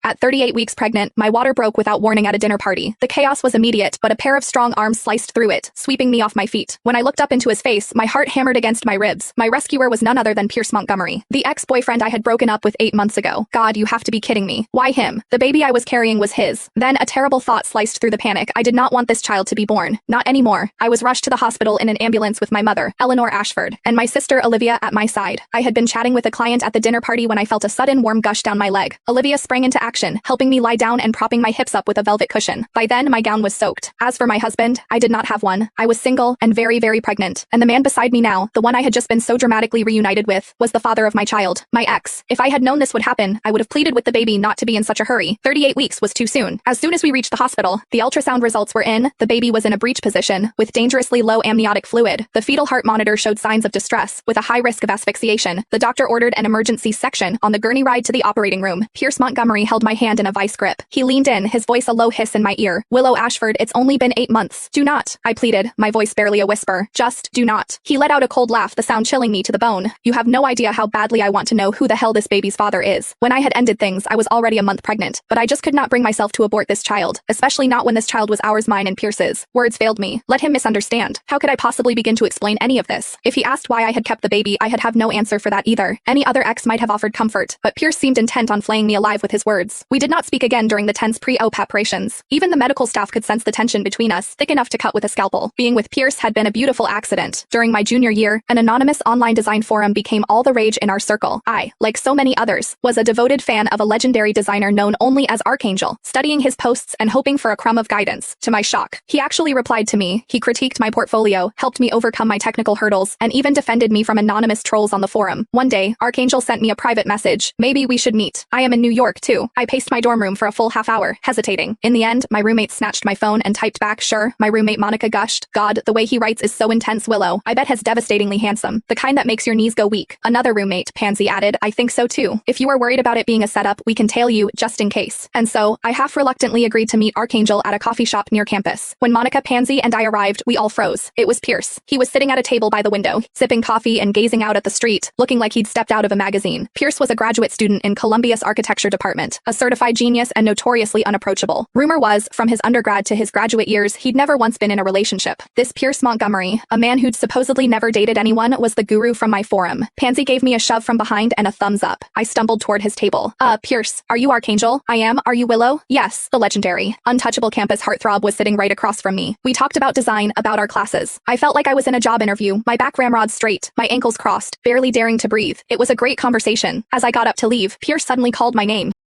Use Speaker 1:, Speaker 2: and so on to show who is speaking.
Speaker 1: At 38 weeks pregnant, my water broke without warning at a dinner party. The chaos was immediate, but a pair of strong arms sliced through it, sweeping me off my feet. When I looked up into his face, my heart hammered against my ribs. My rescuer was none other than Pierce Montgomery, the ex-boyfriend I had broken up with 8 months ago. God, you have to be kidding me. Why him? The baby I was carrying was his. Then a terrible thought sliced through the panic. I did not want this child to be born. Not anymore. I was rushed to the hospital in an ambulance with my mother, Eleanor Ashford, and my sister Olivia at my side. I had been chatting with a client at the dinner party when I felt a sudden warm gush down my leg. Olivia sprang into action, helping me lie down and propping my hips up with a velvet cushion. By then, my gown was soaked. As for my husband, I did not have one. I was single and very, very pregnant. And the man beside me now, the one I had just been so dramatically reunited with, was the father of my child, my ex. If I had known this would happen, I would have pleaded with the baby not to be in such a hurry. 38 weeks was too soon. As soon as we reached the hospital, the ultrasound results were in. The baby was in a breech position, with dangerously low amniotic fluid. The fetal heart monitor showed signs of distress, with a high risk of asphyxiation. The doctor ordered an emergency section on the gurney ride to the operating room. Pierce Montgomery held my hand in a vice grip. He leaned in, his voice a low hiss in my ear. Willow Ashford, it's only been 8 months. Do not, I pleaded, my voice barely a whisper. Just, do not. He let out a cold laugh, the sound chilling me to the bone. You have no idea how badly I want to know who the hell this baby's father is. When I had ended things, I was already a month pregnant, but I just could not bring myself to abort this child, especially not when this child was ours, mine and Pierce's. Words failed me. Let him misunderstand. How could I possibly begin to explain any of this? If he asked why I had kept the baby, I had have no answer for that either. Any other ex might have offered comfort, but Pierce seemed intent on flaying me alive with his words. We did not speak again during the tense pre-op preparations. Even the medical staff could sense the tension between us, thick enough to cut with a scalpel. Being with Pierce had been a beautiful accident. During my junior year, an anonymous online design forum became all the rage in our circle. I, like so many others, was a devoted fan of a legendary designer known only as Archangel, studying his posts and hoping for a crumb of guidance. To my shock, he actually replied to me. He critiqued my portfolio, helped me overcome my technical hurdles, and even defended me from anonymous trolls on the forum. One day, Archangel sent me a private message. Maybe we should meet. I am in New York too. I paced my dorm room for a full half hour, hesitating. In the end, my roommate snatched my phone and typed back, sure. My roommate Monica gushed, God, the way he writes is so intense. Willow, I bet he's devastatingly handsome. The kind that makes your knees go weak. Another roommate, Pansy, added, I think so too. If you are worried about it being a setup, we can tail you, just in case. And so, I half reluctantly agreed to meet Archangel at a coffee shop near campus. When Monica, Pansy, and I arrived, we all froze. It was Pierce. He was sitting at a table by the window, sipping coffee and gazing out at the street, looking like he'd stepped out of a magazine. Pierce was a graduate student in Columbia's architecture department, a certified genius and notoriously unapproachable. Rumor was, from his undergrad to his graduate years, he'd never once been in a relationship. This Pierce Montgomery, a man who'd supposedly never dated anyone, was the guru from my forum. Pansy gave me a shove from behind and a thumbs up. I stumbled toward his table. Pierce, are you Archangel? I am. Are you Willow? Yes. The legendary, untouchable campus heartthrob was sitting right across from me. We talked about design, about our classes. I felt like I was in a job interview, my back ramrod straight, my ankles crossed, barely daring to breathe. It was a great conversation. As I got up to leave, Pierce suddenly called my name.